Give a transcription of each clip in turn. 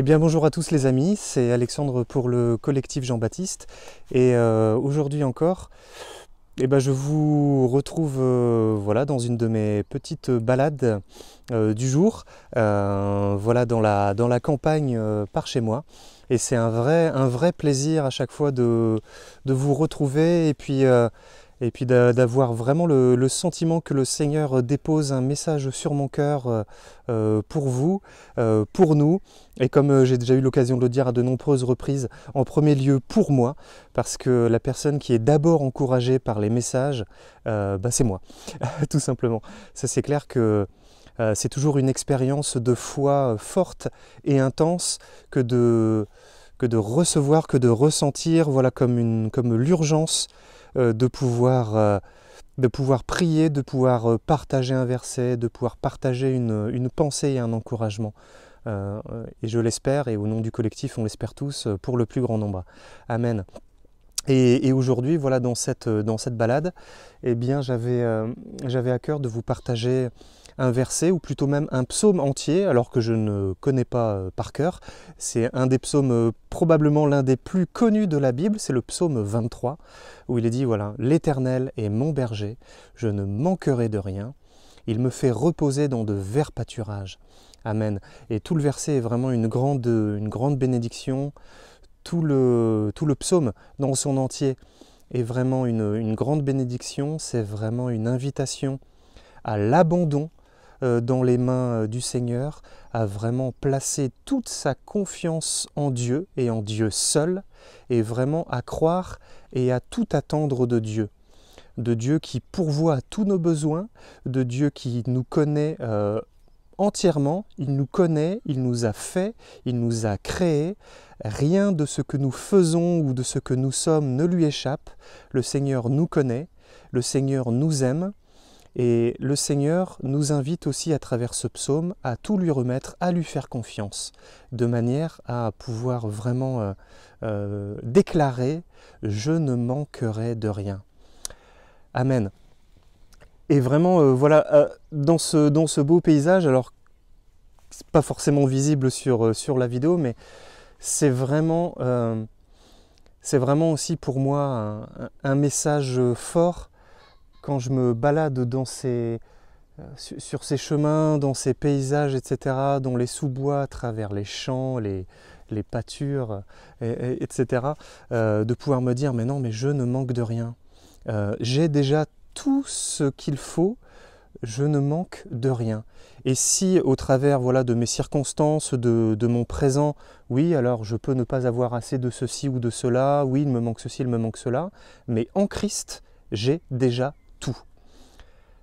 Eh bien bonjour à tous les amis, c'est Alexandre pour le collectif Jean-Baptiste et aujourd'hui encore je vous retrouve voilà, dans une de mes petites balades du jour, voilà, dans la campagne par chez moi, et c'est un vrai plaisir à chaque fois de vous retrouver et puis d'avoir vraiment le sentiment que le Seigneur dépose un message sur mon cœur pour vous, pour nous, et comme j'ai déjà eu l'occasion de le dire à de nombreuses reprises, en premier lieu pour moi, parce que la personne qui est d'abord encouragée par les messages, c'est moi, tout simplement. Ça, c'est clair que c'est toujours une expérience de foi forte et intense que de recevoir, que de ressentir, voilà, comme l'urgence de pouvoir prier, de pouvoir partager un verset, de pouvoir partager une pensée et un encouragement. Et je l'espère, et au nom du collectif, on l'espère tous, pour le plus grand nombre. Amen. Et aujourd'hui, voilà, dans cette balade, eh bien, j'avais à cœur de vous partager un verset, ou plutôt même un psaume entier, alors que je ne connais pas par cœur. C'est un des psaumes, probablement l'un des plus connus de la Bible, c'est le psaume 23, où il est dit, voilà, « L'Éternel est mon berger, je ne manquerai de rien, il me fait reposer dans de verts pâturages. » Amen. Et tout le verset est vraiment une grande bénédiction. Tout le psaume dans son entier est vraiment une grande bénédiction. C'est vraiment une invitation à l'abandon dans les mains du Seigneur, à vraiment placer toute sa confiance en Dieu et en Dieu seul, et vraiment à croire et à tout attendre de Dieu qui pourvoit à tous nos besoins, de Dieu qui nous connaît entièrement, il nous connaît, il nous a fait, il nous a créés. Rien de ce que nous faisons ou de ce que nous sommes ne lui échappe. Le Seigneur nous connaît, le Seigneur nous aime, et le Seigneur nous invite aussi à travers ce psaume à tout lui remettre, à lui faire confiance, de manière à pouvoir vraiment déclarer « Je ne manquerai de rien ». Amen. Et vraiment, voilà, dans ce beau paysage, alors c'est pas forcément visible sur la vidéo, mais c'est vraiment aussi pour moi un message fort quand je me balade sur ces chemins, dans ces paysages, etc., dans les sous-bois, à travers les champs, les pâtures, etc., de pouvoir me dire « Mais non, mais je ne manque de rien. J'ai déjà tout ce qu'il faut, je ne manque de rien. » Et si au travers, voilà, de mes circonstances, de mon présent, oui, alors je peux ne pas avoir assez de ceci ou de cela, oui, il me manque ceci, il me manque cela, mais en Christ, j'ai déjà tout.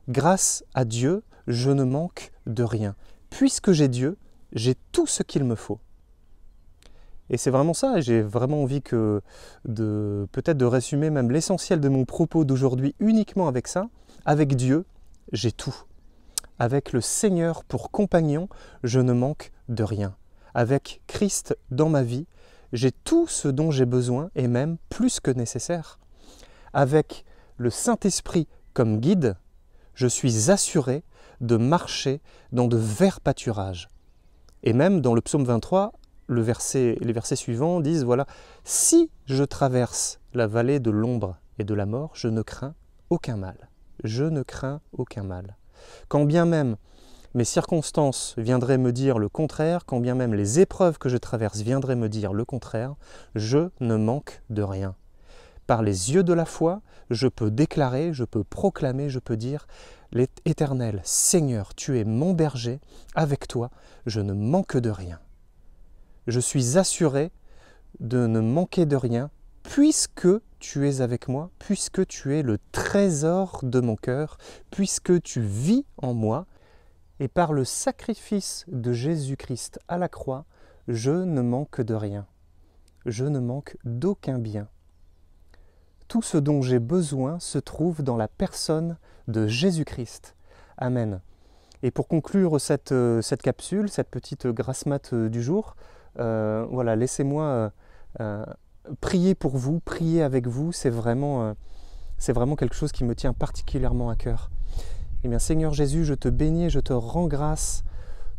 Grâce à Dieu, je ne manque de rien. Puisque j'ai Dieu, j'ai tout ce qu'il me faut. Et c'est vraiment ça, et j'ai vraiment envie peut-être de résumer même l'essentiel de mon propos d'aujourd'hui uniquement avec ça. Avec Dieu, j'ai tout. Avec le Seigneur pour compagnon, je ne manque de rien. Avec Christ dans ma vie, j'ai tout ce dont j'ai besoin, et même plus que nécessaire. Avec le Saint-Esprit comme guide, je suis assuré de marcher dans de verts pâturages. Et même dans le psaume 23, les versets suivants disent, voilà, « Si je traverse la vallée de l'ombre et de la mort, je ne crains aucun mal. » Je ne crains aucun mal. Quand bien même mes circonstances viendraient me dire le contraire, quand bien même les épreuves que je traverse viendraient me dire le contraire, je ne manque de rien. Par les yeux de la foi, je peux déclarer, je peux proclamer, je peux dire « Éternel, Seigneur, tu es mon berger, avec toi, je ne manque de rien. » Je suis assuré de ne manquer de rien, puisque tu es avec moi, puisque tu es le trésor de mon cœur, puisque tu vis en moi, et par le sacrifice de Jésus-Christ à la croix, je ne manque de rien. Je ne manque d'aucun bien. Tout ce dont j'ai besoin se trouve dans la personne de Jésus-Christ. Amen. Et pour conclure cette capsule, cette petite grasse mat du jour, voilà, laissez-moi prier pour vous, prier avec vous, c'est vraiment quelque chose qui me tient particulièrement à cœur. Eh bien, Seigneur Jésus, je te bénis et je te rends grâce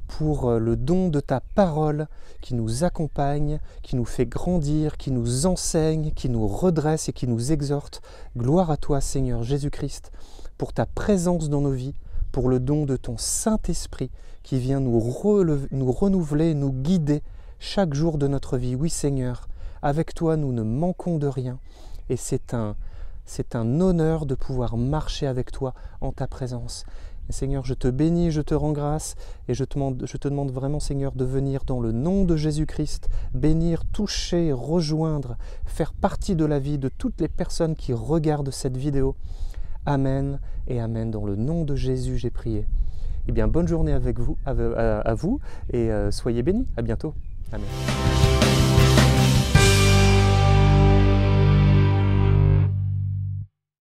pour le don de ta parole qui nous accompagne, qui nous fait grandir, qui nous enseigne, qui nous redresse et qui nous exhorte. Gloire à toi, Seigneur Jésus-Christ, pour ta présence dans nos vies, pour le don de ton Saint-Esprit qui vient nous renouveler, nous guider chaque jour de notre vie. Oui, Seigneur, avec toi, nous ne manquons de rien et c'est un honneur de pouvoir marcher avec toi en ta présence. Et Seigneur, je te bénis, je te rends grâce et je te demande vraiment, Seigneur, de venir dans le nom de Jésus-Christ, bénir, toucher, rejoindre, faire partie de la vie de toutes les personnes qui regardent cette vidéo. Amen et Amen. Dans le nom de Jésus, j'ai prié. Eh bien, bonne journée avec vous, à vous et soyez bénis. À bientôt. Amen.